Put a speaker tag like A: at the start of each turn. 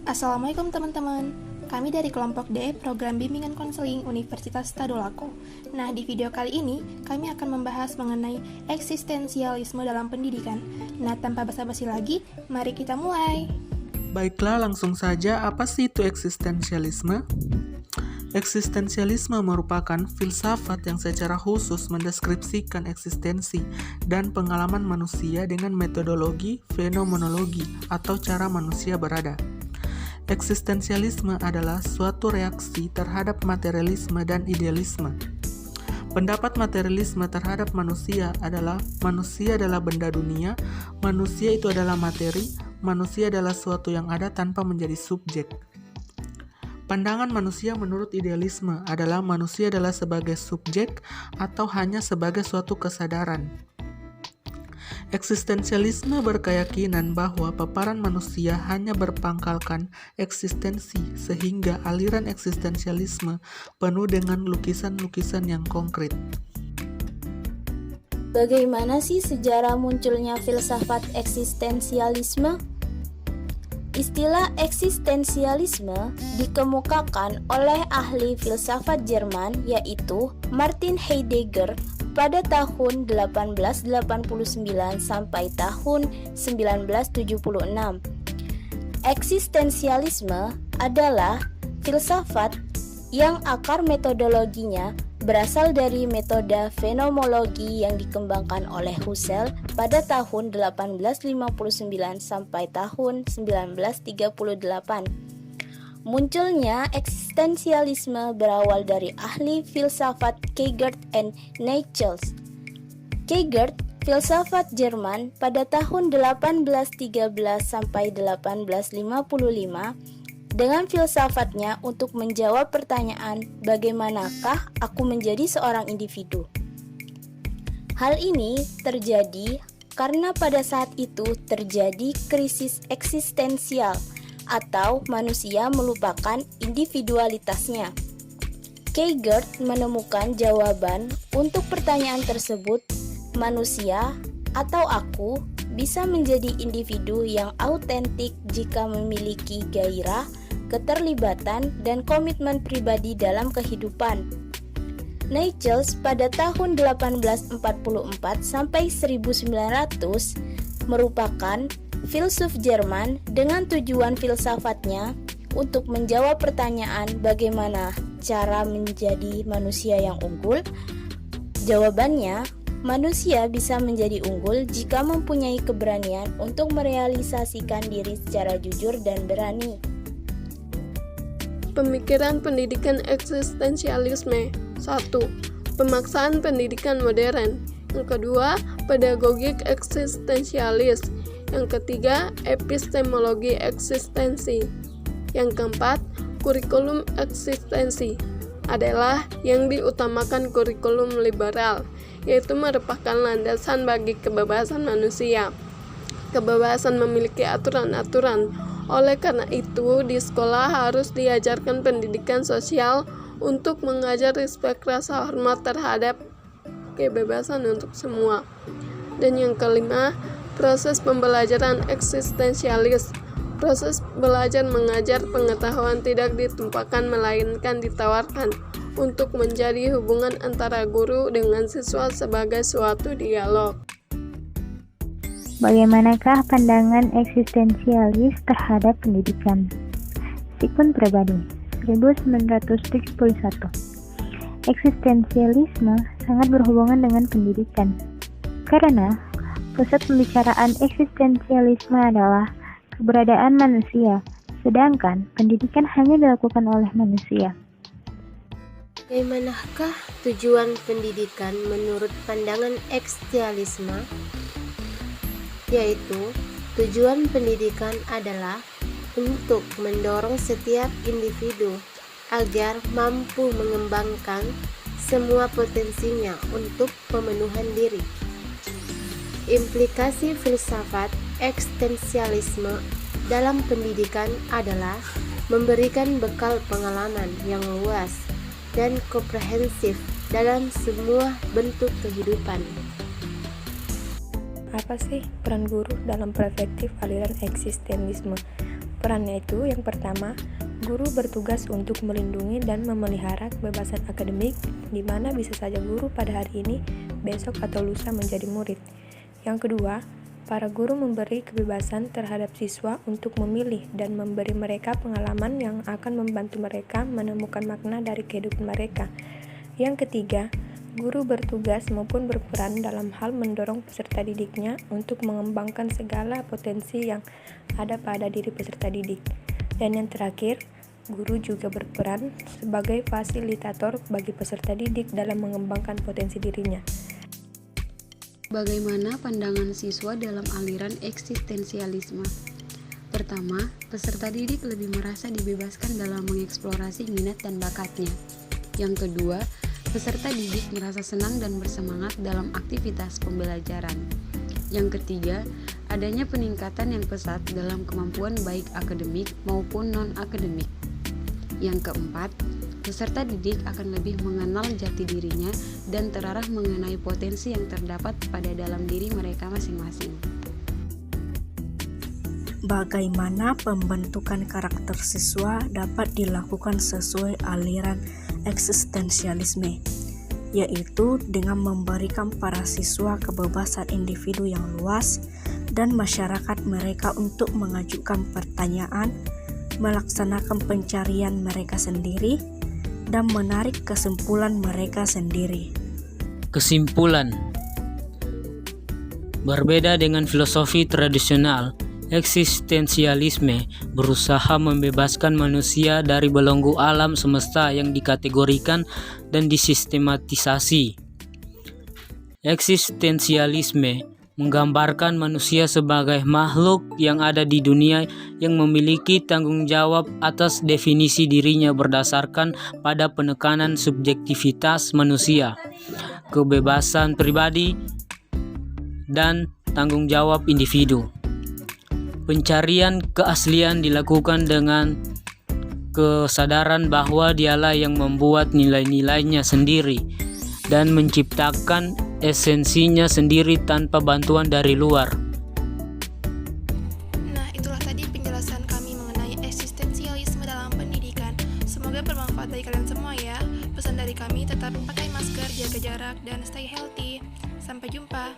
A: Assalamualaikum teman-teman. Kami dari kelompok D, Program Bimbingan Konseling Universitas Tadulako. Nah, di video kali ini, kami akan membahas mengenai eksistensialisme dalam pendidikan. Nah, tanpa basa-basi lagi, mari kita mulai.
B: Baiklah, langsung saja, apa sih itu eksistensialisme? Eksistensialisme merupakan filsafat yang secara khusus mendeskripsikan eksistensi dan pengalaman manusia dengan metodologi fenomenologi atau cara manusia berada. Eksistensialisme adalah suatu reaksi terhadap materialisme dan idealisme. Pendapat materialisme terhadap manusia adalah benda dunia, manusia itu adalah materi, manusia adalah suatu yang ada tanpa menjadi subjek. Pandangan manusia menurut idealisme adalah manusia adalah sebagai subjek atau hanya sebagai suatu kesadaran. Eksistensialisme berkeyakinan bahwa paparan manusia hanya berpangkalkan eksistensi, sehingga aliran eksistensialisme penuh dengan lukisan-lukisan yang konkret.
C: Bagaimana sih sejarah munculnya filsafat eksistensialisme? Istilah eksistensialisme dikemukakan oleh ahli filsafat Jerman yaitu Martin Heidegger pada tahun 1889 sampai tahun 1976. Eksistensialisme adalah filsafat yang akar metodologinya berasal dari metode fenomenologi yang dikembangkan oleh Husserl pada tahun 1859 sampai tahun 1938. Munculnya eksistensialisme berawal dari ahli filsafat Kierkegaard and Nietzsche. Kierkegaard, filsafat Jerman pada tahun 1813 sampai 1855, dengan filsafatnya untuk menjawab pertanyaan bagaimanakah aku menjadi seorang individu. Hal ini terjadi karena pada saat itu terjadi krisis eksistensial atau manusia melupakan individualitasnya. Kierkegaard menemukan jawaban untuk pertanyaan tersebut, manusia atau aku bisa menjadi individu yang autentik jika memiliki gairah, keterlibatan, dan komitmen pribadi dalam kehidupan. Nietzsche pada tahun 1844 sampai 1900 merupakan filsuf Jerman dengan tujuan filsafatnya untuk menjawab pertanyaan bagaimana cara menjadi manusia yang unggul. Jawabannya, manusia bisa menjadi unggul jika mempunyai keberanian untuk merealisasikan diri secara jujur dan berani.
D: Pemikiran pendidikan eksistensialisme. 1. Pemaksaan pendidikan modern. Yang kedua, pedagogik eksistensialis. Yang ketiga, epistemologi eksistensi. Yang keempat, kurikulum eksistensi adalah yang diutamakan kurikulum liberal, yaitu merupakan landasan bagi kebebasan manusia. Kebebasan memiliki aturan-aturan. Oleh karena itu, di sekolah harus diajarkan pendidikan sosial untuk mengajar respek rasa hormat terhadap kebebasan untuk semua. Dan yang kelima, proses pembelajaran eksistensialis. Proses belajar mengajar pengetahuan tidak ditumpahkan melainkan ditawarkan untuk menjadi hubungan antara guru dengan siswa sebagai suatu dialog.
E: Bagaimanakah pandangan eksistensialis terhadap pendidikan? Sikun Pribadi, 1971. Eksistensialisme sangat berhubungan dengan pendidikan, karena pusat pembicaraan eksistensialisme adalah keberadaan manusia, sedangkan pendidikan hanya dilakukan oleh manusia.
C: Bagaimanakah tujuan pendidikan menurut pandangan eksistensialisme? Yaitu, tujuan pendidikan adalah untuk mendorong setiap individu agar mampu mengembangkan semua potensinya untuk pemenuhan diri. Implikasi filsafat eksistensialisme dalam pendidikan adalah memberikan bekal pengalaman yang luas dan komprehensif dalam semua bentuk kehidupan.
F: Apa sih peran guru dalam perspektif aliran eksistenisme? Perannya itu yang pertama, guru bertugas untuk melindungi dan memelihara kebebasan akademik, di mana bisa saja guru pada hari ini, besok atau lusa menjadi murid. Yang kedua, para guru memberi kebebasan terhadap siswa untuk memilih dan memberi mereka pengalaman yang akan membantu mereka menemukan makna dari kehidupan mereka. Yang ketiga, guru bertugas maupun berperan dalam hal mendorong peserta didiknya untuk mengembangkan segala potensi yang ada pada diri peserta didik. Dan yang terakhir, guru juga berperan sebagai fasilitator bagi peserta didik dalam mengembangkan potensi dirinya.
G: Bagaimana pandangan siswa dalam aliran eksistensialisme? Pertama, peserta didik lebih merasa dibebaskan dalam mengeksplorasi minat dan bakatnya. Yang kedua, peserta didik merasa senang dan bersemangat dalam aktivitas pembelajaran. Yang ketiga, adanya peningkatan yang pesat dalam kemampuan baik akademik maupun non-akademik. Yang keempat, peserta didik akan lebih mengenal jati dirinya dan terarah mengenai potensi yang terdapat pada dalam diri mereka masing-masing.
H: Bagaimana pembentukan karakter siswa dapat dilakukan sesuai aliran eksistensialisme, yaitu dengan memberikan para siswa kebebasan individu yang luas dan masyarakat mereka untuk mengajukan pertanyaan, melaksanakan pencarian mereka sendiri, dan menarik kesimpulan mereka sendiri.
I: Kesimpulan: berbeda dengan filosofi tradisional, eksistensialisme berusaha membebaskan manusia dari belenggu alam semesta yang dikategorikan dan disistematisasi. Eksistensialisme menggambarkan manusia sebagai makhluk yang ada di dunia yang memiliki tanggung jawab atas definisi dirinya berdasarkan pada penekanan subjektivitas manusia, kebebasan pribadi, dan tanggung jawab individu. Pencarian keaslian dilakukan dengan kesadaran bahwa dialah yang membuat nilai-nilainya sendiri dan menciptakan esensinya sendiri tanpa bantuan dari luar.
A: Nah, itulah tadi penjelasan kami mengenai eksistensialisme dalam pendidikan. Semoga bermanfaat bagi kalian semua ya. Pesan dari kami, tetap pakai masker, jaga jarak, dan stay healthy. Sampai jumpa.